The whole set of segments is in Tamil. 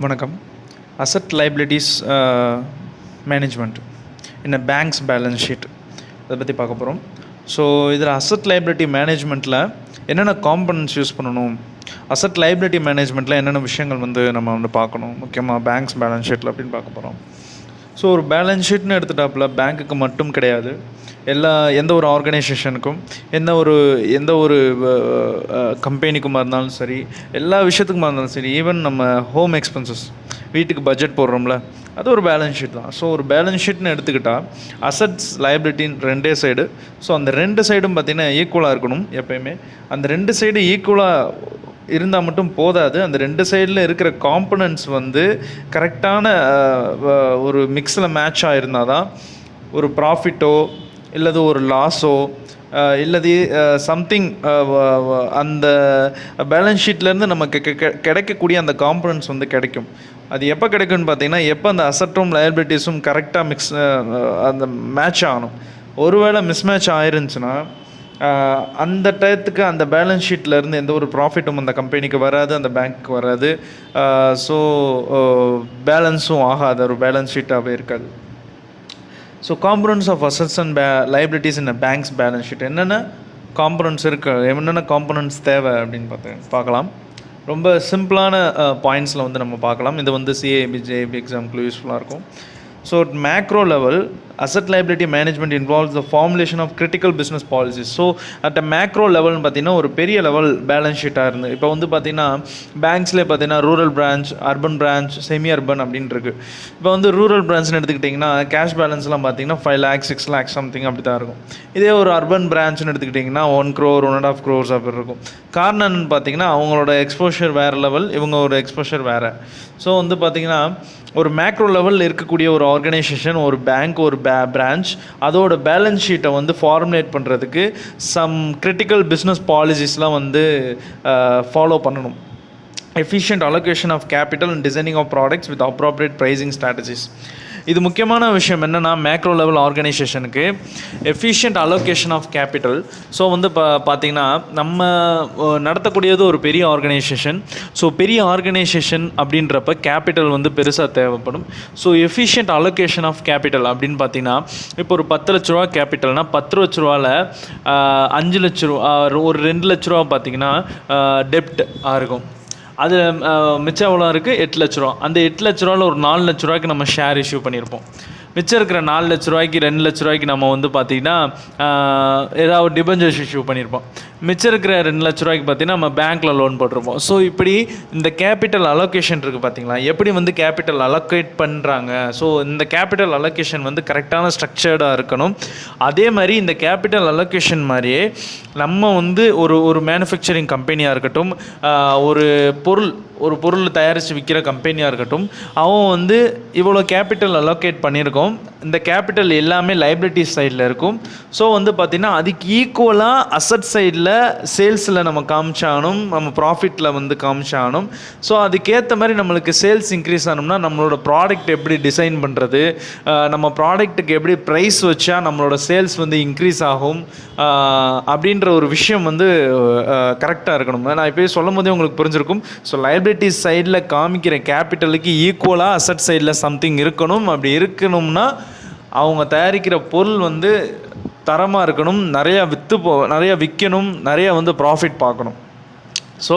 வணக்கம். அசெட் லைபிலிட்டிஸ் மேனேஜ்மெண்ட் இன் பேங்க்ஸ் பேலன்ஸ் ஷீட் அதை பற்றி பார்க்க போகிறோம். ஸோ இதில் அசெட் லைபிலிட்டி மேனேஜ்மெண்ட்டில் என்னென்ன காம்பனன்ட்ஸ் யூஸ் பண்ணணும், அசெட் லைபிலிட்டி மேனேஜ்மெண்ட்டில் என்னென்ன விஷயங்கள் நம்ம பார்க்கணும், முக்கியமாக பேங்க்ஸ் பேலன்ஸ் ஷீட்டில் அப்படின்னு பார்க்க போகிறோம். ஸோ ஒரு பேலன்ஸ் ஷீட்னு எடுத்துட்டாப்புல பேங்க்குக்கு மட்டும் கிடையாது, எந்த ஒரு ஆர்கனைசேஷனுக்கும் எந்த ஒரு கம்பெனிக்குமா இருந்தாலும் சரி, எல்லா விஷயத்துக்குமா இருந்தாலும் சரி, ஈவன் நம்ம ஹோம் எக்ஸ்பென்சஸ் வீட்டுக்கு பட்ஜெட் போடுறோம்ல, அது ஒரு பேலன்ஸ் ஷீட் தான். ஸோ ஒரு பேலன்ஸ் ஷீட்னு எடுத்துக்கிட்டால் அசட்ஸ் லைபிலிட்டின்னு ரெண்டே சைடு. ஸோ அந்த ரெண்டு சைடும் பார்த்திங்கன்னா ஈக்குவலாக இருக்கணும் எப்போயுமே. அந்த ரெண்டு சைடு ஈக்குவலாக இருந்தால் மட்டும் போதாது, அந்த ரெண்டு சைடில் இருக்கிற காம்பனன்ட்ஸ் கரெக்டான ஒரு மிக்ஸில் மேட்ச் ஆகிருந்தால் தான் ஒரு ப்ராஃபிட்டோ இல்லது ஒரு லாஸோ இல்லது சம்திங் அந்த பேலன்ஸ் ஷீட்லேருந்து நமக்கு கிடைக்கக்கூடிய அந்த காம்பனன்ட்ஸ் கிடைக்கும். அது எப்போ கிடைக்கும்னு பார்த்தீங்கன்னா, எப்போ அந்த அசட்டும் லயபிலிட்டிஸும் கரெக்டாக அந்த மேட்ச் ஆகணும். ஒருவேளை மிஸ்மேட்ச் ஆயிருந்துச்சுன்னா அந்த டயத்துக்கு அந்த பேலன்ஸ் ஷீட்லேருந்து எந்த ஒரு ப்ராஃபிட்டும் அந்த கம்பெனிக்கு வராது, அந்த பேங்க்கு வராது. ஸோ பேலன்ஸும் ஆகாது, ஒரு பேலன்ஸ் ஷீட்டாகவே இருக்காது. So components of assets and liabilities in banks balance sheet என்னென்ன காம்பனன்ட்ஸ் இருக்குது, என்னென்ன காம்பனன்ட்ஸ் தேவை அப்படின்னு பார்க்கலாம். ரொம்ப சிம்பிளான பாயிண்ட்ஸில் நம்ம பார்க்கலாம். இது சிஏபி ஜேபி எக்ஸாம்பிள் யூஸ்ஃபுல்லாக இருக்கும். So at macro level, asset liability management involves the formulation of critical business policies. So at a macro level பார்த்தீங்கன்னா ஒரு பெரிய லெவல் பேலன்ஸ் ஷீட்டாக இருந்து, இப்போ பார்த்தீங்கன்னா பேங்க்ஸ்லேயே பார்த்தீங்கன்னா rural branch, urban branch, semi urban அப்படின்னு இருக்குது. இப்போ ரூரல் பிரான்ச்னு எடுத்துக்கிட்டிங்கன்னா கேஷ் பேலன்ஸ்லாம் பார்த்தீங்கன்னா 5 lakhs 6 lakhs சம்திங் அப்படி தான் இருக்கும். இதே ஒரு அர்பன் பிரான்ச்னு எடுத்துக்கிட்டிங்கன்னா 1 crore 1.5 crores அப்படி இருக்கும். காரணம் என்னன்னு பார்த்தீங்கன்னா அவங்களோட எக்ஸ்போஷர் வேறு லெவல், இவங்க ஒரு எக்ஸ்போஷர் வேறு. ஸோ பார்த்தீங்கன்னா ஒரு மேக்ரோ லெவலில் இருக்கக்கூடிய ஒரு ஆர்கனைசேஷன், ஒரு பேங்க், ஒரு பிரான்ச், அதோட பேலன்ஸ் ஷீட்டை ஃபார்முலேட் பண்ணுறதுக்கு சம் கிரிட்டிக்கல் பிஸ்னஸ் பாலிசிஸ்லாம் ஃபாலோ பண்ணணும். Efficient allocation of capital and designing of products with appropriate pricing strategies. இது முக்கியமான விஷயம் என்னென்னா, மேக்ரோ லெவல் ஆர்கனைசேஷனுக்கு efficient allocation of capital. So பார்த்திங்கன்னா நம்ம நடத்தக்கூடியது ஒரு பெரிய ஆர்கனைசேஷன். ஸோ பெரிய ஆர்கனைசேஷன் அப்படின்றப்ப கேபிட்டல் பெருசாக தேவைப்படும். So efficient allocation of capital அப்படின்னு பார்த்திங்கன்னா, இப்போ ஒரு 10 லட்ச ரூபா கேபிட்டல்னால் 10 லட்ச ரூபாவில் 5 லட்ச ரூபா, ஒரு 2 லட்ச ரூபா பார்த்திங்கன்னா டெப்ட் இருக்கும். அது மிச்சம் எவ்வளோ இருக்குது, 8 லட்ச ரூபா. அந்த 8 லட்ச ரூபாவில் ஒரு 4 லட்ச ரூபாய்க்கு நம்ம ஷேர் இஷ்யூ பண்ணியிருப்போம். மிச்சம் இருக்கிற 4 லட்ச ரூபாய்க்கு 2 லட்ச ரூபாய்க்கு நம்ம பார்த்திங்கன்னா ஏதாவது ஒரு டிபெஞ்சர்ஸ் இஷ்யூ பண்ணியிருப்போம். மிச்சம் இருக்கிற 2 லட்ச ரூபாய்க்கு பார்த்திங்கன்னா நம்ம பேங்க்கில் லோன் போட்டிருப்போம். ஸோ இப்படி இந்த கேபிட்டல் அலோகேஷன் இருக்குது பார்த்திங்களா, எப்படி கேபிட்டல் அலோகேட் பண்ணுறாங்க. ஸோ இந்த கேபிட்டல் அலோகேஷன் கரெக்டான ஸ்ட்ரக்சர்டாக இருக்கணும். அதே மாதிரி இந்த கேபிட்டல் அலோகேஷன் மாதிரியே நம்ம ஒரு மேனுஃபேக்சரிங் கம்பெனியாக இருக்கட்டும், ஒரு பொருள் தயாரித்து விற்கிற கம்பெனியாக இருக்கட்டும், அவன் இவ்வளோ கேபிட்டல் அலோகேட் பண்ணியிருக்கோம், இந்த கேபிட்டல் எல்லாமே லைபிலிட்டிஸ் சைடில் இருக்கும். ஸோ பார்த்திங்கன்னா அதுக்கு ஈக்குவலாக அசட் சைடில் சேல்ஸில் நம்ம காமிச்சாகணும், நம்ம ப்ராஃபிட்டில் காமிச்சாகணும். ஸோ அதுக்கேற்ற மாதிரி நம்மளுக்கு சேல்ஸ் இன்க்ரீஸ் ஆகணும்னா நம்மளோட ப்ராடக்ட் எப்படி டிசைன் பண்ணுறது, நம்ம ப்ராடக்ட்டுக்கு எப்படி ப்ரைஸ் வச்சா நம்மளோட சேல்ஸ் இன்க்ரீஸ் ஆகும் அப்படின்ற ஒரு விஷயம் கரெக்டாக இருக்கணும். நான் இப்போ சொல்லும் போதே உங்களுக்கு புரிஞ்சிருக்கும். ஸோ லைபிலிட்டிஸ் சைடில் காமிக்கிற கேபிட்டலுக்கு ஈக்குவலாக அசட் சைடில் சம்திங் இருக்கணும். அப்படி இருக்கணும்னா அவங்க தயாரிக்கிற பொருள் தரமாக இருக்கணும், நிறையா விற்கணும், நிறையா ப்ராஃபிட் பார்க்கணும். ஸோ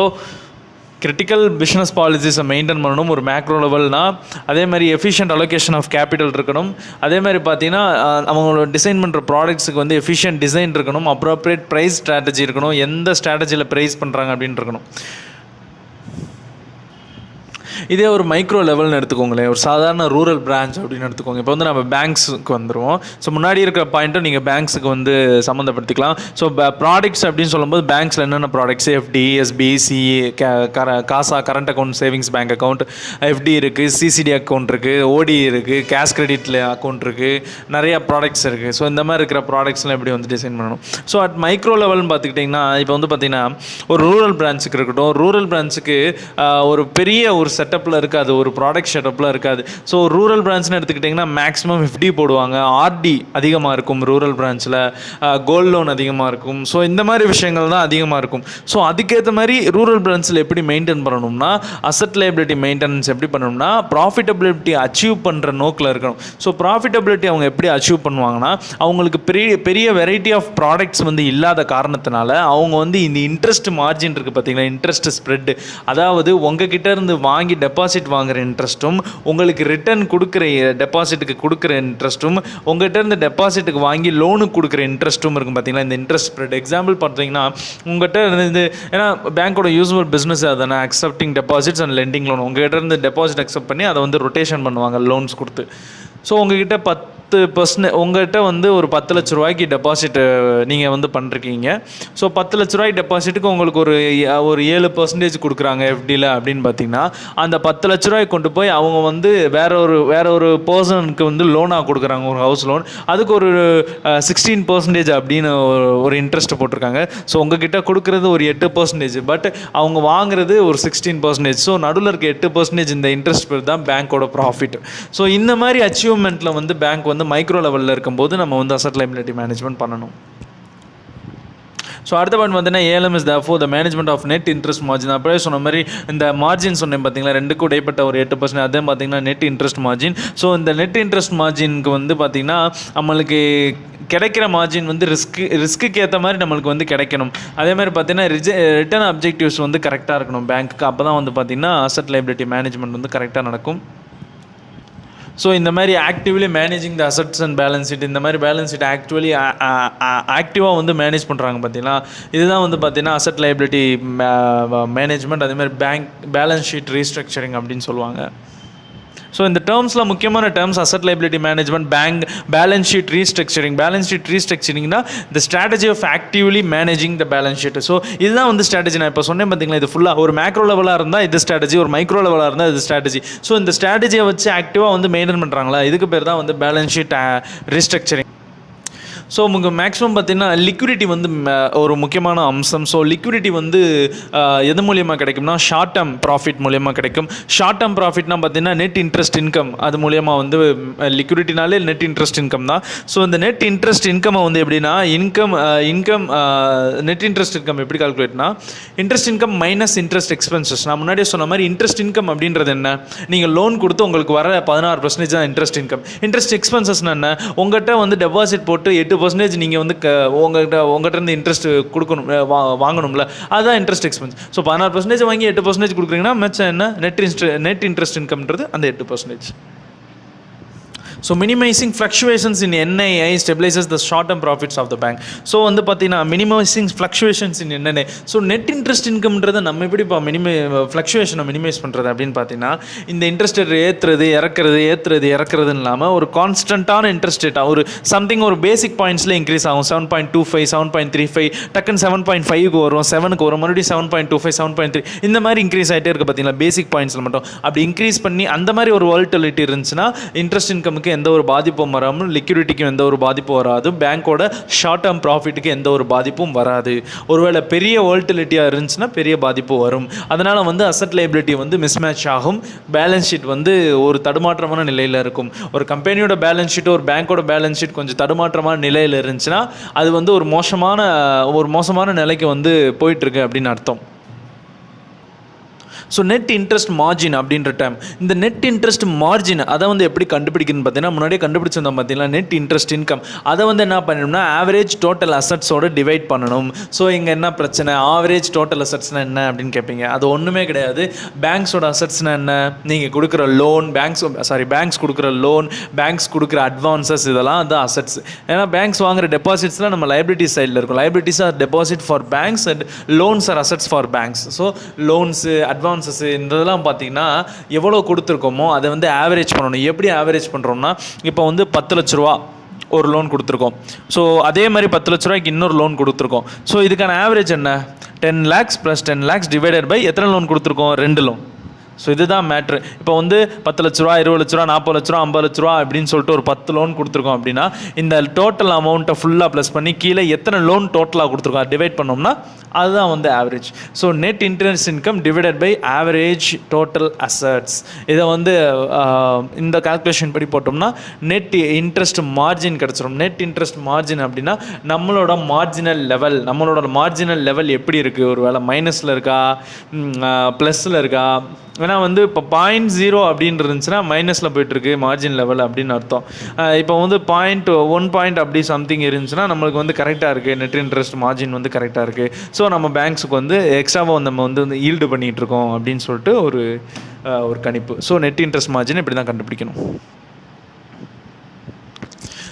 கிரிட்டிக்கல் பிஸ்னஸ் பாலிசிஸை மெயின்டைன் பண்ணணும் ஒரு மேக்ரோ லெவல்னால். அதே மாதிரி எஃபிஷியன்ட் அலோகேஷன் ஆஃப் கேபிட்டல் இருக்கணும். அதே மாதிரி பார்த்தீங்கன்னா அவங்களோட டிசைன் பண்ணுற ப்ராடக்ட்ஸுக்கு எஃபிஷியன்ட் டிசைன் இருக்கணும், அப்ரோப்ரியேட் ப்ரைஸ் ஸ்ட்ராட்டஜி இருக்கணும், எந்த ஸ்ட்ராட்டஜியில் ப்ரைஸ் பண்ணுறாங்க அப்படின்னு இருக்கணும். இதே ஒரு மைக்ரோ லெவல்னு எடுத்துக்கோங்களேன், ஒரு சாதாரண ரூரல் பிரான்ச் அப்படின்னு எடுத்துக்கோங்க. இப்போ நம்ம பேங்க்ஸுக்கு வந்துடுவோம். ஸோ முன்னாடி இருக்கிற பாயிண்ட்டும் நீங்கள் பேங்க்ஸுக்கு சம்மந்தப்படுத்திக்கலாம். ஸோ ப்ராடக்ட்ஸ் அப்படின்னு சொல்லும்போது பேங்க்ஸில் என்னென்ன products, FD, SB, CA, CASA, current account, savings bank account, FD இருக்குது, சிசிடி அக்கௌண்ட் இருக்குது, ஓடி இருக்குது, கேஷ் கிரெடிட்டில் அக்கௌண்ட் இருக்குது, நிறையா ப்ராடக்ட்ஸ் இருக்குது. ஸோ இந்த மாதிரி இருக்கிற ப்ராடக்ட்ஸ்லாம் எப்படி டிசைன் பண்ணணும். ஸோ அட் மைக்ரோ லெவல்னு பார்த்துக்கிட்டிங்கன்னா, இப்போ பார்த்தீங்கன்னா ஒரு ரூரல் பிரான்ச்சுக்கு இருக்கட்டும், ரூரல் பிரான்ச்சுக்கு ஒரு பெரிய ஒரு செட்டப்பில் இருக்காது, ஒரு ப்ராடக்ட் செட்டப்பில் இருக்காது. ஸோ ரூரல் பிரான்ச்னு எடுத்துக்கிட்டிங்கன்னா மேக்ஸிமம் FD போடுவாங்க, RD அதிகமாக இருக்கும் ரூரல் பிரான்ச்சில், கோல்ட் லோன் அதிகமாக இருக்கும். ஸோ இந்த மாதிரி விஷயங்கள் தான் அதிகமாக இருக்கும். ஸோ அதுக்கேற்ற மாதிரி ரூரல் பிரான்ச்சில் எப்படி மெயின்டைன் பண்ணணும்னா, அசட் லைபிலிட்டி மெயின்டெனன்ஸ் எப்படி பண்ணணும்னா, ப்ராஃபிட்டபிலிட்டி அச்சீவ் பண்ணுற நோக்கில் இருக்கணும். ஸோ ப்ராஃபிட்டபிலிட்டி அவங்க எப்படி அச்சீவ் பண்ணுவாங்கன்னா, அவங்களுக்கு பெரிய வெரைட்டி ஆஃப் ப்ராடக்ட்ஸ் வந்து இல்லாத காரணத்தினால அவங்க வந்து இந்த இன்ட்ரெஸ்ட் மார்ஜின் இருக்குது பார்த்தீங்களா, இன்ட்ரெஸ்ட் ஸ்ப்ரெட், அதாவது உங்ககிட்ட இருந்து வாங்கி டெபாசிட் வாங்குற இன்ட்ரெஸ்ட்டும், உங்களுக்கு ரிட்டர்ன் கொடுக்குற டெபாசிட்டுக்கு கொடுக்குற இன்ட்ரெஸ்ட்டும், உங்கள்கிட்ட இருந்து டெபாசிட்டுக்கு வாங்கி லோனுக்கு கொடுக்குற இன்ட்ரெஸ்ட்டும் இருக்கும் பார்த்தீங்களா, இந்த இன்ட்ரெஸ்ட் ஸ்ப்ரெட். எக்ஸாம்பிள் பார்த்தீங்கன்னா, உங்கள்கிட்ட இருந்து, ஏன்னா பேங்க்கோட யூஸ்வல் பிஸ்னஸ் அதானே accepting deposits and lending loan. உங்கள்கிட்ட இருந்து டெபாசிட் அக்செப்ட் பண்ணி அதை வந்து ரொட்டேஷன் பண்ணுவாங்க லோன்ஸ் கொடுத்து. ஸோ உங்ககிட்ட 10% உங்கள்கிட்ட வந்து ஒரு 10 லட்ச ரூபாய்க்கு டெபாசிட் நீங்கள் வந்து பண்ணுறீங்க. ஸோ 10 லட்ச ரூபாய்க்கு டெபாசிட்டுக்கு உங்களுக்கு ஒரு 7% கொடுக்குறாங்க FDயில் அப்படின்னு பார்த்தீங்கன்னா, அந்த 10 லட்ச ரூபாய்க்கு கொண்டு போய் அவங்க வந்து வேற ஒரு பர்சனுக்கு வந்து லோனாக கொடுக்குறாங்க, ஒரு ஹவுஸ் லோன். அதுக்கு ஒரு 16% அப்படின்னு ஒரு இன்ட்ரெஸ்ட் போட்டிருக்காங்க. ஸோ உங்ககிட்ட கொடுக்குறது ஒரு 8%, பட் அவங்க வாங்குறது ஒரு 16%. ஸோ நடுவில் இருக்க 8% இந்த இன்ட்ரெஸ்ட் பேர் தான் பேங்க்கோட ப்ராஃபிட். ஸோ இந்த மாதிரி அச்சீவ்மெண்ட்டில் வந்து பேங்க் வந்து மைக்ரோ லெவலில் இருக்கும்போது நம்ம வந்து அசட் லைபிலிட்டி மேனேஜ்மெண்ட் பண்ணணும். ஸோ அடுத்த பாயிண்ட் பார்த்தீங்கன்னா, ALM is therefore the management of net interest margin. அப்படியே சொன்ன மாதிரி இந்த மார்ஜின் சொன்னேன் பார்த்தீங்களா, ரெண்டுக்கும் இடைப்பட்ட ஒரு 8%, அதே பார்த்தீங்கன்னா நெட் இன்ட்ரெஸ்ட் மார்ஜின். ஸோ இந்த நெட் இன்ட்ரெஸ்ட் மார்ஜினுக்கு வந்து பார்த்திங்கன்னா நம்மளுக்கு கிடைக்கிற மார்ஜின் வந்து ரிஸ்க்கு ஏற்ற மாதிரி நம்மளுக்கு வந்து கிடைக்கணும். அதே மாதிரி பார்த்தீங்கன்னா ரிட்டர்ன் அப்ஜெக்டிவ்ஸ் வந்து கரெக்டாக இருக்கணும் பேங்க்குக்கு. அப்போ தான் வந்து பார்த்திங்கன்னா அசட் லைபிலிட்டி மேனேஜ்மெண்ட் வந்து கரெக்டாக நடக்கும். ஸோ இந்த மாதிரி actively managing the assets and balance sheet, இந்த மாதிரி பேலன்ஸ் ஷீட் ஆக்டிவாக வந்து மேனேஜ் பண்ணுறாங்க பார்த்தீங்கன்னா, இதுதான் வந்து பார்த்தீங்கன்னா அசட் லைபிலிட்டி மேனேஜ்மெண்ட். அதே மாதிரி பேலன்ஸ் ஷீட் ரீஸ்ட்ரக்சரிங் அப்படின்னு சொல்லுவாங்க. ஸோ இந்த டேர்ம்ஸில் முக்கியமான terms asset liability management, balance sheet restructuring. Balance sheet ரீஸ்ட்ரக்சரிங்னா the strategy of actively managing the balance sheet. So இதுதான் வந்து ஸ்ட்ராட்டஜி. நான் இப்போ சொன்னேன் பார்த்தீங்களா, இது ஃபுல்லாக ஒரு மேக்ரோ லெவலாக இருந்தால் இது ஸ்ட்ராட்டஜி, ஒரு மைக்ரோ லெவலாக இருந்தால் இது ஸ்ட்ராட்டஜி. ஸோ இந்த ஸ்ட்ராட்டஜியை வச்சு ஆக்டிவாக வந்து மெயின்டைன் பண்ணுறாங்களா, இதுக்கு பேர் தான் வந்து பேலன்ஸ் ஷீட் ரீஸ்ட்ரக்சரிங். ஸோ உங்களுக்கு மேக்ஸிமம் பார்த்திங்கன்னா லிக்விடிட்டி வந்து ஒரு முக்கியமான அம்சம். ஸோ லிக்விடிட்டி வந்து எது மூலியமாக கிடைக்கும்னா ஷார்ட் டேர்ம் ப்ராஃபிட் மூலியமாக கிடைக்கும். ஷார்ட் டேர்ம் ப்ராஃபிட்னா பார்த்திங்கன்னா நெட் இன்ட்ரெஸ்ட் இன்கம், அது மூலியமாக வந்து லிக்விடிட்டினாலே நெட் இன்ட்ரெஸ்ட் இன்கம் தான். ஸோ இந்த நெட் இன்ட்ரெஸ்ட் இன்கம் வந்து எப்படின்னா நெட் இன்ட்ரெஸ்ட் இன்கம் எப்படி கால்குலேட்னா, interest income minus interest expenses. நான் முன்னாடியே சொன்ன மாதிரி இன்ட்ரெஸ்ட் இன்கம் அப்படின்றது என்ன, நீங்கள் லோன் கொடுத்து உங்களுக்கு வர 16% தான் இன்ட்ரெஸ்ட் இன்கம். இன்ட்ரெஸ்ட் எக்ஸ்பென்சஸ்னா என்ன, உங்கள்கிட்ட வந்து டெபாசிட் போட்டு 8% நீங்கள் வந்து உங்கள்கிட்ட இருந்து இன்ட்ரெஸ்ட் கொடுக்கணும், வாங்கணும்ல, அதுதான் இன்ட்ரெஸ்ட் எக்ஸ்பென்ஸ். ஸோ 16% வாங்கி 8% கொடுக்குறீங்கன்னா மிச்சம் என்ன, நெட் இன்ட்ரெஸ்ட் இன்கம்ன்றது அந்த 8%. So minimizing fluctuations in NII stabilizes the short term profits of the bank. So வந்து பார்த்தீங்கன்னா minimizing fluctuations in NII. So net interest இன்கம்ன்றதை நம்ம எப்படி ஃப்ளக்சுவேஷனை மினிமைஸ் பண்ணுறது அப்படின்னு பார்த்தீங்கன்னா, இந்த இன்ட்ரெஸ்ட் ரேட் ஏற்றுறதுன்னு இல்லாமல் ஒரு கான்ஸ்டன்ட்டான இன்ட்ரெஸ்ட் ரேட்டாக ஒரு சம்திங் ஒரு பேசிக் பாயிண்ட்ஸில் இன்க்ரீஸ் ஆகும். 7.25 7.35 டக்குன்னு 7.5க்கு வரும், 7க்கு வரும், மறுபடியும் 7.25 7.3 இந்த மாதிரி இன்க்ரீஸ் ஆகிட்டே இருக்குது பார்த்தீங்களா, பேசிக் பாயிண்ட்ஸில் மட்டும். அப்படி இன்க்ரீஸ் பண்ணி அந்த மாதிரி ஒரு வாலட்டிலிட்டி இருந்துச்சுன்னா இன்ட்ரெஸ்ட் இன்கமுக்கு எந்த ஒரு பாதிப்பும் வராமல், லிக்விடிட்டிக்கும் எந்த ஒரு பாதிப்பும் வராது, பேங்க்கோட ஷார்ட் டேர்ம் ப்ராஃபிட்டுக்கு எந்த ஒரு பாதிப்பும் வராது. ஒருவேளை பெரிய வாலட்டிலிட்டியாக இருந்துச்சுன்னா பெரிய பாதிப்பு வரும். அதனால் வந்து அசட் லைபிலிட்டி வந்து மிஸ்மேட்ச் ஆகும், பேலன்ஸ் ஷீட் வந்து ஒரு தடுமாற்றமான நிலையில் இருக்கும். ஒரு கம்பெனியோட பேலன்ஸ் ஷீட் ஒரு பேங்க்கோட பேலன்ஸ் ஷீட் கொஞ்சம் தடுமாற்றமான நிலையில் இருந்துச்சுன்னா அது வந்து ஒரு மோசமான நிலைக்கு வந்து போயிட்டுருக்கு அப்படின்னு அர்த்தம். ஸோ நெட் இன்ட்ரெஸ்ட் மார்ஜின் அப்படின்ற டைம், இந்த நெட் இன்ட்ரெஸ்ட் மார்ஜின் அதை வந்து எப்படி கண்டுபிடிக்கணும்னு பார்த்தீங்கன்னா, முன்னாடியே கண்டுபிடிச்சிருந்தோம் பார்த்தீங்கன்னா நெட் இன்ட்ரெஸ்ட் இன்கம். அதை வந்து என்ன பண்ணணும்னா ஆவரேஜ் டோட்டல் அசட்ஸோடு டிவைட் பண்ணணும். ஸோ இங்கே என்ன பிரச்சனை, ஆவரேஜ் டோட்டல் அசட்ஸ்னால் என்ன அப்படின்னு கேட்பீங்க. அது ஒன்றுமே கிடையாது. பேங்க்ஸோட அசட்ஸ்னால் என்ன, நீங்கள் கொடுக்குற லோன், பேங்க்ஸ் கொடுக்குற லோன், பேங்க்ஸ் கொடுக்குற அட்வான்சஸ், இதெல்லாம் அது அசட்ஸ். ஏன்னா பேங்க்ஸ் வாங்குற டெபாசிட்ஸ்லாம் நம்ம லைபிலிட்டி சைடில் இருக்கும். Liabilities are deposit for banks and loans are assets for banks. So loans advance இதெல்லாம் பார்த்தீங்கன்னா எவ்வளோ கொடுத்துருக்கோமோ அதை வந்து ஆவரேஜ் பண்ணணும். எப்படி ஆவரேஜ் பண்ணுறோம்னா, இப்போ வந்து 10 லட்ச ரூபா ஒரு லோன் கொடுத்துருக்கோம். ஸோ அதே மாதிரி 10 லட்ச ரூபாய்க்கு இன்னொரு லோன் கொடுத்துருக்கோம். ஸோ இதுக்கான ஆவரேஜ் என்ன, 10 lakhs + 10 lakhs டிவைடட் பை எத்தனை லோன் கொடுத்துருக்கோம், 2 லோன். ஸோ இதுதான் மேட்ரு. இப்போ வந்து 10 லட்ச ரூபா, 20 லட்ச ரூபா, 40 லட்ச ரூபா, 50 லட்ச ரூபா அப்படின்னு சொல்லிட்டு ஒரு 10 லோன் கொடுத்துருக்கோம் அப்படின்னா இந்த டோட்டல் அமௌண்ட்டை ஃபுல்லாக ப்ளஸ் பண்ணி கீழே எத்தனை லோன் டோட்டலாக கொடுத்துருக்கோம் டிவைட் பண்ணோம்னா அதுதான் வந்து average. So net interest income divided by average total assets. இதை வந்து இந்த கால்குலேஷன் படி போட்டோம்னா நெட் இன்ட்ரெஸ்ட் மார்ஜின் கிடச்சிரும். நெட் இன்ட்ரெஸ்ட் மார்ஜின் அப்படின்னா நம்மளோட மார்ஜினல் லெவல் எப்படி இருக்குது, ஒரு வேளை மைனஸில் இருக்கா ப்ளஸில் இருக்கா. ஏன்னா வந்து இப்போ 0.0 அப்படின்னு இருந்துச்சுன்னா மைனஸில் போயிட்டுருக்கு மார்ஜின் லெவல் அப்படின்னு அர்த்தம். இப்போ வந்து 1 பாயிண்ட் அப்படி சம்திங் இருந்துச்சுன்னா நம்மளுக்கு வந்து கரெக்டாக இருக்குது, நெட் இன்ட்ரெஸ்ட் மார்ஜின் வந்து கரெக்டாக இருக்குது. ஸோ நம்ம பேங்க்ஸுக்கு வந்து எக்ஸ்ட்ராவாக நம்ம வந்து ஈல்டு பண்ணிகிட்ருக்கோம் அப்படின்னு சொல்லிட்டு ஒரு கணிப்பு. ஸோ நெட் இன்ட்ரெஸ்ட் மார்ஜின் இப்படி தான் கண்டுபிடிக்கணும்.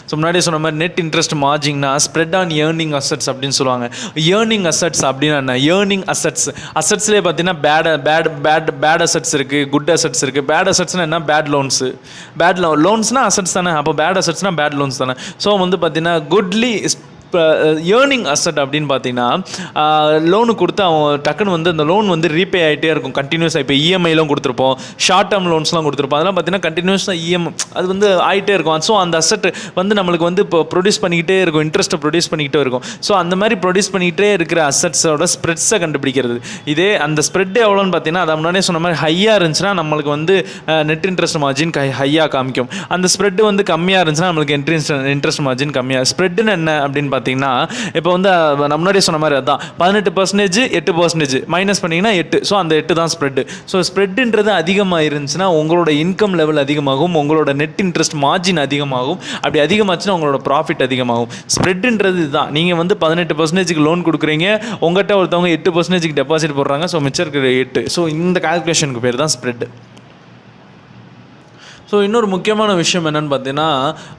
ஸோ முன்னாடியே சொன்ன மாதிரி நெட் இன்ட்ரெஸ்ட் மார்ஜின்னா ஸ்ப்ரெட் ஆன் ஏர்னிங் அசட்ஸ் அப்படின்னு சொல்லுவாங்க. ஏர்னிங் அசட்ஸ் அப்படின்னா என்ன? ஏர்னிங் அசட்ஸ்லேயே பார்த்தீங்கன்னா பேட் அசட்ஸ் இருக்குது, குட் அசட்ஸ் இருக்குது. பேட் அசட்ஸ்னால் என்ன? பேட் லோன்ஸ்னால் அசட்ஸ் தானே. அப்போ பேட் அசட்ஸ்னால் பேட் லோன்ஸ் தானே. ஸோ வந்து பார்த்தீங்கன்னா குட்லி இப்போ ஏர்னிங் அசட் அப்படின்னு பார்த்தீங்கன்னா லோனு கொடுத்து அவன் டக்குன்னு வந்து அந்த லோன் வந்து ரீபே ஆகிட்டே இருக்கும் கண்டினியூஸாக. இப்போ இஎம்ஐலாம் கொடுத்துருப்போம், ஷார்ட் டேர்ம் லோன்ஸ்லாம் கொடுத்துருப்போம். அதெல்லாம் பார்த்தீங்கன்னா கண்டினியூஸாக அது வந்து ஆகிட்டே இருக்கும். ஸோ அந்த அசட் வந்து நம்மளுக்கு வந்து இப்போ ப்ரொடியூஸ் பண்ணிக்கிட்டே இருக்கும், இன்ட்ரெஸ்ட்டை ப்ரொடியூஸ் பண்ணிக்கிட்டே இருக்கும். ஸோ அந்த மாதிரி ப்ரொடியூஸ் பண்ணிக்கிட்டே இருக்கிற அசட்ஸோட ஸ்ப்ரெட்ஸை கண்டுபிடிக்கிறது. இதே அந்த ஸ்ப்ரெட் எவ்வளோன்னு பார்த்தீங்கன்னா அதை முன்னாடியே சொன்ன மாதிரி ஹையாக இருந்துச்சுன்னா நம்மளுக்கு வந்து நெட் இன்ட்ரெஸ்ட் மார்ஜின் ஹையாக காமிக்கும். அந்த ஸ்ப்ரெட் வந்து கம்மியாக இருந்துச்சுன்னா நம்மளுக்கு இன்ட்ரெஸ்ட் மார்ஜின் கம்மியாக. ஸ்ப்ரெட்னு என்ன அப்படின்னு பார்த்தீங்கன்னா இப்போ வந்து நம்ம முன்னாடியே சொன்ன மாதிரி அதான் 18% 8% மைனஸ் பண்ணிங்கன்னா 8. ஸோ அந்த 8 தான் ஸ்ப்ரெட்டு. ஸோ ஸ்ப்ரெட்டுன்றது அதிகமாக இருந்துச்சுன்னா உங்களோட இன்கம் லெவல் அதிகமாகும், உங்களோட நெட் இன்ட்ரெஸ்ட் மார்ஜின் அதிகமாகும். அப்படி அதிகமாச்சுன்னா உங்களோட ப்ராஃபிட் அதிகமாகும். ஸ்ப்ரெட்டுன்றது இதுதான். நீங்கள் வந்து 18% லோன் கொடுக்குறீங்க, உங்கள்கிட்ட ஒருத்தவங்க 8% டெபாசிட் போடுறாங்க. ஸோ மிச்சம் இருக்கிற 8. ஸோ இந்த கால்குலேஷனுக்கு பேர் தான் ஸ்ப்ரெட். ஸோ இன்னொரு முக்கியமான விஷயம் என்னென்னு பார்த்தீங்கன்னா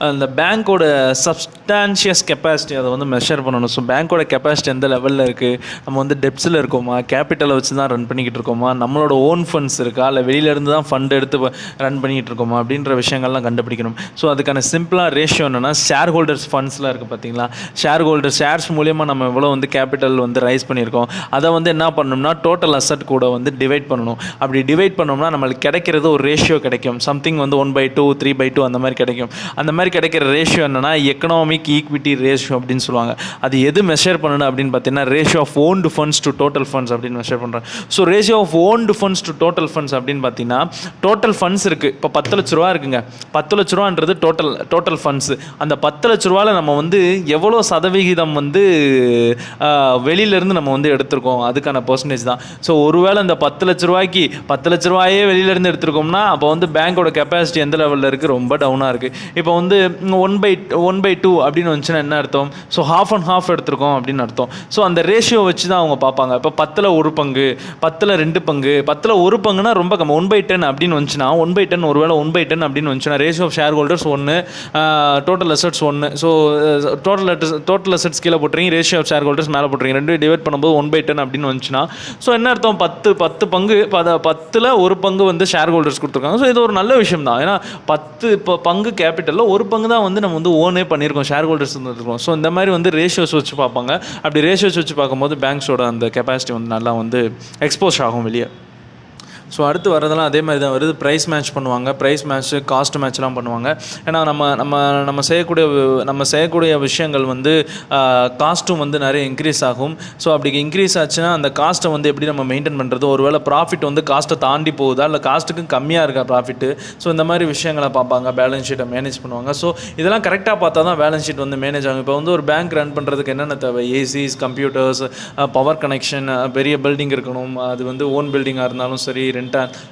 அந்த பேங்க்கோட சப்ஸ்டான்ஷியஸ் கெப்பாசிட்டி அதை வந்து மெஷர் பண்ணணும். ஸோ பேங்க்கோட கெப்பாசிட்டி எந்த லெவலில் இருக்குது, நம்ம வந்து டெப்ஸில் இருக்கோமா, கேபிட்டலை வச்சு தான் ரன் பண்ணிக்கிட்டு இருக்கோமா, நம்மளோட ஓன் ஃபண்ட்ஸ் இருக்கா, இல்லை வெளியிலேருந்து தான் ஃபண்ட் எடுத்து ரன் பண்ணிக்கிட்டு இருக்கோமா அப்படின்ற விஷயங்கள்லாம் கண்டுபிடிக்கணும். ஸோ அதுக்கான சிம்பிளாக ரேஷியோ என்னென்னா ஷேர் ஹோல்டர்ஸ் ஃபண்ட்ஸ்லாம் இருக்குது பார்த்தீங்களா. ஷேர்ஸ் மூலியமாக நம்ம எவ்வளோ வந்து கேபிட்டல் வந்து ரைஸ் பண்ணியிருக்கோம் அதை வந்து என்ன பண்ணணும்னா டோட்டல் அசட் கூட வந்து டிவைட் பண்ணணும். அப்படி டிவைட் பண்ணோம்னா நம்மளுக்கு கிடைக்கிறது ஒரு ரேஷியோ கிடைக்கும். சம்திங் வந்து 1/2 3/2 அந்த மாதிரி கிடைக்கும். அந்த மாதிரி கிடைக்கிற ரேஷியோ என்னன்னா எக்கனாமிக் ஈக்விட்டி ரேஷியோ அப்படின்னு சொல்லுவாங்க. அது எது மெஷர் பண்ணணும் அப்படின்னு பார்த்தீங்கன்னா ratio of owned funds to total funds அப்படின்னு மெஷர் பண்ணுறேன். So ratio of owned funds to total funds அப்படின்னு பார்த்தீங்கன்னா டோட்டல் ஃபண்ட்ஸ் இருக்குது. இப்போ 10 லட்ச ரூபா இருக்குங்க. 10 லட்ச ரூபான்றது டோட்டல் ஃபண்ட்ஸ். அந்த 10 லட்ச ரூபாவில் நம்ம வந்து எவ்வளோ சதவிகிதம் வந்து வெளியிலேருந்து நம்ம வந்து எடுத்திருக்கோம் அதுக்கான பர்சன்டேஜ் தான். ஸோ ஒருவேளை இந்த 10 லட்ச ரூபாய்க்கு 10 லட்ச ரூபாயே வெளியிலேருந்து எடுத்திருக்கோம்னா அப்போ வந்து பேங்கோட கெப்பாசிட்டி எந்த லெவலில் இருக்குது, ரொம்ப டவுனாக இருக்குது. இப்போ வந்து 1/2 அப்படின்னு வந்துச்சுன்னா என்ன அர்த்தம்? ஸோ half and half எடுத்திருக்கோம் அப்படின்னு அர்த்தம். ஸோ அந்த ரேஷியோ வச்சு தான் அவங்க பார்ப்பாங்க. இப்போ 10ல் 1 பங்கு, 10ல் 2 பங்கு, 10ல் 1 பங்குனா ரொம்ப கம்மி. 1/10 அப்படின்னு வந்துச்சுன்னா 1/10 ஒருவேளை 1/10 அப்படின்னு வந்துச்சுன்னா ratio of share holders 1, total assets 1. So total assets கீழே போட்டுறீங்க, ரேஷியோ ஆஃப் ஷேர் ஹோல்டர்ஸ் மேலே போட்டுறீங்க. 2 டிவைட் பண்ணும்போது 1/10 அப்படின்னு வந்துச்சுன்னா ஸோ என்ன அர்த்தம்? 10 பங்கு, 10ல் 1 பங்கு வந்து ஷேர் ஹோல்டர்ஸ் கொடுத்துருக்காங்க. ஸோ இது ஒரு நல்ல விஷயம் தான். ஏன்னா 10 பங்கு கேபிட்டலில் 1 பங்கு தான் வந்து நம்ம வந்து ஓனே பண்ணியிருக்கோம், ஷேர் ஹோல்டர்ஸ் வந்துருக்கோம். ஸோ இந்த மாதிரி வந்து ரேஷியோஸ் வச்சு பார்ப்பாங்க. அப்படி ரேஷியோஸ் வச்சு பார்க்கும்போது பேங்க்ஸோட அந்த கெப்பாசிட்டி வந்து நல்லா வந்து எக்ஸ்போஸ் ஆகும் வெளியே. ஸோ அடுத்து வரதெல்லாம் அதே மாதிரி தான் வருது. ப்ரைஸ் மேட்ச் பண்ணுவாங்க, ப்ரைஸ் மேட்ச்சு, காஸ்ட் மேட்ச்லாம் பண்ணுவாங்க. ஏன்னா நம்ம செய்யக்கூடிய விஷயங்கள் வந்து காஸ்ட்டும் வந்து நிறைய இன்க்ரீஸ் ஆகும். ஸோ அப்படி இன்க்ரீஸ் ஆச்சுன்னா அந்த காஸ்ட்டை வந்து எப்படி நம்ம மெயின்டைன் பண்ணுறது, ஒருவேளை ப்ராஃபிட் வந்து காஸ்ட்டை தாண்டி போகுதா இல்லை காஸ்ட்டுக்கு கம்மியாக இருக்கா ப்ராஃபிட்டு. ஸோ இந்த மாதிரி விஷயங்களை பார்ப்பாங்க, பேலன்ஸ் ஷீட்டை மேனேஜ் பண்ணுவாங்க. ஸோ இதெல்லாம் கரெக்டாக பார்த்தா தான் பேலன்ஸ் ஷீட் வந்து மேனேஜ் ஆகும். இப்போ வந்து ஒரு பேங்க் ரன் பண்ணுறதுக்கு என்னென்ன தேவை? ஏசிஸ், கம்ப்யூட்டர்ஸ், பவர் கனெக்ஷன், பெரிய பில்டிங் இருக்கணும். அது வந்து ஓன் பில்டிங்காக இருந்தாலும் சரி,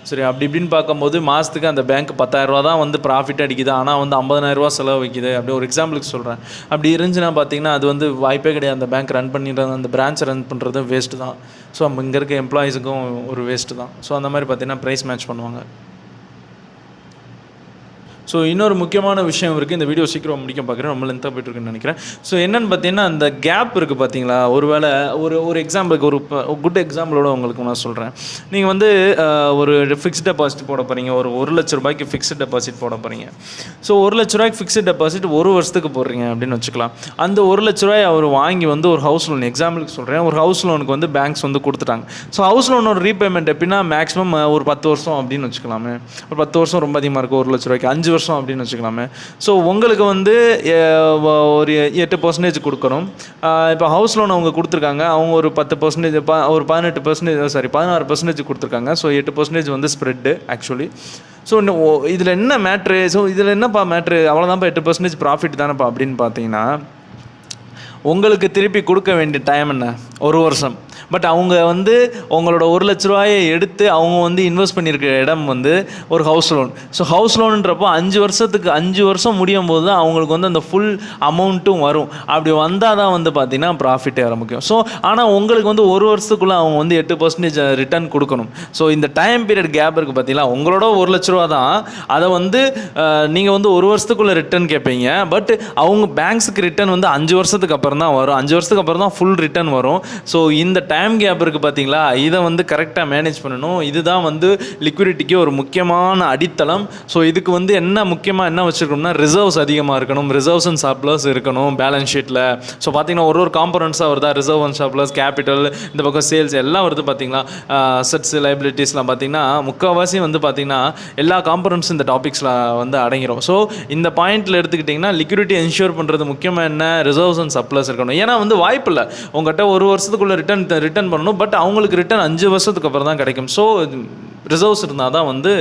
சரி, அப்படி இப்படின்னு பார்க்கும்போது மாதத்துக்கு அந்த பேங்க் 10,000 ரூபா தான் வந்து ப்ராஃபிட் அடிக்குது, ஆனால் வந்து 50,000 ரூபா செலவு வைக்குது. அப்படி ஒரு எக்ஸாம்பிளுக்கு சொல்கிறேன். அப்படி இருந்துச்சுன்னா பார்த்தீங்கன்னா அது வந்து வாய்ப்பே கிடையாது. அந்த பேங்க் ரன் பண்ணிடுறது, அந்த பிரான்ச்சை ரன் பண்ணுறது வேஸ்ட்டு தான். ஸோ இங்கே இருக்க எம்ப்ளாயீஸுக்கும் ஒரு வேஸ்ட்டு தான். ஸோ அந்த மாதிரி பார்த்தீங்கன்னா ப்ரைஸ் மேட்ச் பண்ணுவாங்க. ஸோ இன்னொரு முக்கியமான விஷயம் இருக்குது, இந்த வீடியோ சீக்கிரம் முடிக்க பார்க்குறேன், ரொம்ப லென்த்தாக போய்ட்டுருக்குன்னு நினைக்கிறேன். ஸோ என்னென்னு பார்த்தீங்கன்னா, அந்த கேப் இருக்குது பார்த்தீங்களா, ஒருவேளை ஒரு எக்ஸாம்பிளுக்கு ஒரு குட் எக்ஸாம்பிளோட உங்களுக்கு நான் சொல்கிறேன். நீங்கள் வந்து ஒரு ஃபிக்ஸ்ட் டெபாசிட் போட போகிறீங்க, ஒரு 1 லட்ச ரூபாய்க்கு ஃபிக்ஸ்ட் டெபாசிட் போட போகிறீங்க. ஸோ 1 லட்ச ரூபாய்க்கு ஃபிக்ஸ்ட் டெபாசிட் 1 வருஷத்துக்கு போடுறீங்க அப்படின்னு வச்சுக்கலாம். அந்த 1 லட்ச ரூபாய் அவர் வாங்கி வந்து ஒரு ஹவுஸ் லோன், எக்ஸாம்பிளுக்கு சொல்கிறேன், ஒரு ஹவுஸ் லோனுக்கு வந்து பேங்க்ஸ் வந்து கொடுத்துட்டாங்க. ஸோ ஹவுஸ் லோனோட ரீபேமெண்ட் எப்படின்னா மேக்ஸிமம் ஒரு 10 வருஷம் அப்படின்னு வச்சுக்கலாமே. ஒரு 10 வருஷம் ரொம்ப அதிகமாக இருக்கும், 1 லட்ச ரூபாய்க்கு 5 வருஷம் அப்படின்னு வச்சுக்கலாமே. ஸோ உங்களுக்கு வந்து ஒரு 8% கொடுக்கணும். இப்போ ஹவுஸ் லோன் அவங்க கொடுத்துருக்காங்க, அவங்க ஒரு 10%, ஒரு 16% கொடுத்துருக்காங்க. ஸோ 8% வந்து ஸ்ப்ரெட்டு ஆக்சுவலி. ஸோ இதில் என்ன மேட்ரு, ஸோ இதில் என்னப்பா மேட்ரு, அவ்வளோதான்ப்பா 8% ப்ராஃபிட் தானேப்பா அப்படின்னு பார்த்தீங்கன்னா, உங்களுக்கு திருப்பி கொடுக்க வேண்டிய டைம் என்ன, 1 வருஷம். பட் அவங்க வந்து உங்களோட 1 லட்ச ரூபாயை எடுத்து அவங்க வந்து இன்வெஸ்ட் பண்ணியிருக்க இடம் வந்து ஒரு ஹவுஸ் லோன். ஸோ ஹவுஸ் லோனுன்றப்போ 5 வருஷம் முடியும் போது தான் அவங்களுக்கு வந்து அந்த ஃபுல் அமௌண்ட்டும் வரும். அப்படி வந்தால் தான் வந்து பார்த்திங்கன்னா ப்ராஃபிட்டே வர முக்கியம். ஸோ ஆனால் உங்களுக்கு வந்து 1 வருஷத்துக்குள்ளே அவங்க வந்து 8% ரிட்டர்ன் கொடுக்கணும். ஸோ இந்த டைம் பீரியட் கேப் இருக்குது பார்த்தீங்களா, உங்களோட 1 லட்ச ரூபா தான், அதை வந்து நீங்கள் வந்து 1 வருஷத்துக்குள்ளே ரிட்டர்ன் கேட்பீங்க. பட் அவங்க பேங்க்ஸுக்கு ரிட்டர்ன் வந்து 5 வருஷத்துக்கு அப்புறம் தான் வரும், 5 வருஷத்துக்கு அப்புறம் தான் ஃபுல் ரிட்டர்ன் வரும். ஸோ இந்த டைம் கேப் இருக்குது பார்த்தீங்களா, இதை வந்து கரெக்டாக மேனேஜ் பண்ணணும். இதுதான் வந்து லிக்விடிட்டிக்கு ஒரு முக்கியமான அடித்தளம். ஸோ இதுக்கு வந்து என்ன வச்சுருக்கணும்னா, ரிசர்வ்ஸ் அதிகமாக இருக்கணும், ரிசர்வ்ஸ் அண்ட் சர்ப்ளஸ் இருக்கணும் பேலன்ஸ் ஷீட்டில். ஸோ பார்த்தீங்கன்னா ஒரு காம்பனன்ட்ஸாக வருதா, ரிசர்வ் அண்ட் சர்ப்ளஸ், கேபிட்டல், இந்த பக்கம் சேல்ஸ் எல்லாம் வருது பார்த்தீங்களா. அசெட்ஸ், லைபிலிட்டிஸ்லாம் பார்த்தீங்கன்னா முக்கால்வாசி வந்து பார்த்தீங்கன்னா எல்லா காம்பனன்ட்ஸும் இந்த டாபிக்ஸில் வந்து அடங்கிடும். ஸோ இந்த பாயிண்ட்டில் எடுத்துக்கிட்டிங்கன்னா லிக்விடிட்டி என்ஷூர் பண்ணுறது முக்கியமாக என்ன, ரிசர்வ்ஸ் அண்ட் சர்ப்ளஸ் இருக்கணும். ஏன்னா வந்து வாய்ப்பு இல்லை, உங்கள்கிட்ட 1 வருஷத்துக்குள்ளே ரிட்டர்ன் பண்ணணும், பட் அவங்களுக்கு ரிட்டர்ன் 5 வருஷத்துக்கு அப்புறம் தான் கிடைக்கும். ஸோ ரிசர்வ்ஸ் இருந்தால் தான் வந்து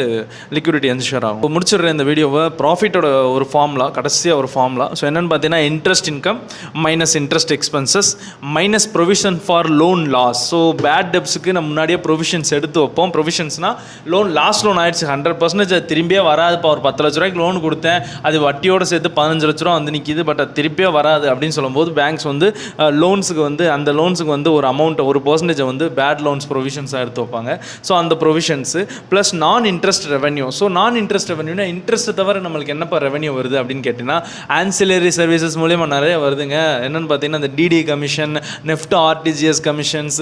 லிக்விடிட்டி என்ஷூர் ஆகும். இப்போ முடிச்சிடுற இந்த வீடியோவை ப்ராஃபிட்டோட ஒரு ஃபார்முலா, கடைசியாக ஒரு ஃபார்முலா. ஸோ என்னென்னு பார்த்தீங்கன்னா, interest income minus interest expenses minus provision for loan loss. So bad டெப்ஸுக்கு நம்ம முன்னாடியே ப்ரொவிஷன்ஸ் எடுத்து வைப்போம். ப்ரொவிஷன்ஸ்னால் லாஸ்ட் லோன் ஆயிடுச்சு, 100% அது திரும்பியே வராதுப்பா, ஒரு 10 லட்ச ரூபாய்க்கு லோன் கொடுத்தேன், அது வட்டியோடு சேர்த்து 15 லட்ச ரூபா வந்து நிற்கிது, பட் அது திருப்பியே வராது அப்படின்னு சொல்லும்போது பேங்க்ஸ் வந்து லோன்ஸுக்கு வந்து அந்த லோன்ஸுக்கு வந்து ஒரு அமௌண்ட்டை, ஒரு பர்சன்டேஜை வந்து பேட் லோன்ஸ் ப்ரொவிஷன்ஸாக எடுத்து வைப்பாங்க. ஸோ அந்த ப்ரொவிஷன்ஸ் ப்ளஸ் நான் இன்ட்ரெஸ்ட் ரெவன்யூ. ஸோ நான் இன்ட்ரெஸ்ட் ரெவன்யூனா இன்ட்ரெஸ்ட்டை தவிர நம்மளுக்கு என்னப்பா ரெவன்யூ வருது அப்படின்னு கேட்டிங்கன்னா, ஆன்சிலரி சர்வீசஸ் மூலிமா நிறைய வருதுங்க. என்னென்னு பார்த்தீங்கன்னா, இந்த DD commission, NEFT RTGS commissions,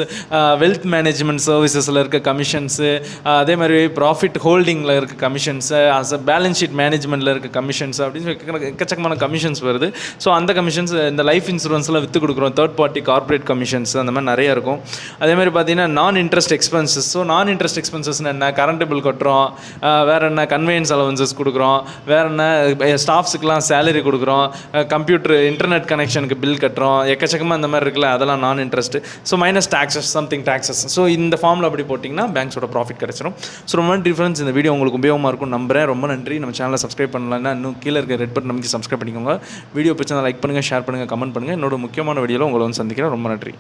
wealth management சர்வீசஸில் இருக்க கமிஷன்ஸு, அதே மாதிரி ப்ராஃபிட் ஹோல்டிங்கில் இருக்க கமிஷன்ஸு, பேலன்ஸ் ஷீட் மேனேஜ்மெண்ட்டில் இருக்க கமிஷன்ஸ் அப்படின்னு எக்கச்சக்கமான கமிஷன்ஸ் வருது. ஸோ அந்த கமிஷன்ஸ் இந்த லைஃப் இன்சூரன்ஸில் விற்று கொடுக்குறோம், தேர்ட் பார்ட்டி கார்பரேட் கமிஷன்ஸ், அந்த மாதிரி நிறைய இருக்கும். அதே மாதிரி பார்த்தீங்கன்னா நான் இன்ட்ரெஸ்ட் எக்ஸ்பென்சஸ். ஸோ நான் இன்ட்ரெஸ்ட் எக்ஸ்பென்சஸ்னு என்ன, கரண்ட் பில் கட்டுறோம், வேறு என்ன கன்வெயன்ஸ் அலவன்சஸ் கொடுக்குறோம், வேறு என்ன ஸ்டாஃப்ஸுக்கெலாம் சேலரி கொடுக்குறோம், கம்ப்யூட்டர் இன்டர்நெட் கனெக்ஷனுக்கு பில் கட்டுறோம், எக்கச்சக்கமாக இந்த மாதிரி இருக்குல்ல, அதெல்லாம் நான் interest. So minus taxes, something taxes. So இந்த ஃபார்மில் அப்படி போட்டிங்கன்னா பேங்க்ஸோட ப்ராஃபிட் கிடச்சிரும். ஸோ ரொம்ப டிஃப்ரென்ஸ். இந்த வீடியோ உங்களுக்கு உபயோகமாக இருக்கும் நம்புறேன். ரொம்ப நன்றி. நம்ம சேனலை சப்ஸ்கிரைப் பண்ணலன்னா இன்னும் கீழே இருக்க ரெட் பட்டன் நமக்கு சப்ஸ்கிரைப் பண்ணிக்கோங்க. வீடியோ பிடிச்சா லைக் பண்ணுங்கள், ஷேர் பண்ணுங்கள், கமெண்ட் பண்ணுங்கள். என்னோட முக்கியமான வீடியோவில் உங்களை வந்து சந்திக்கிறேன். ரொம்ப நன்றி.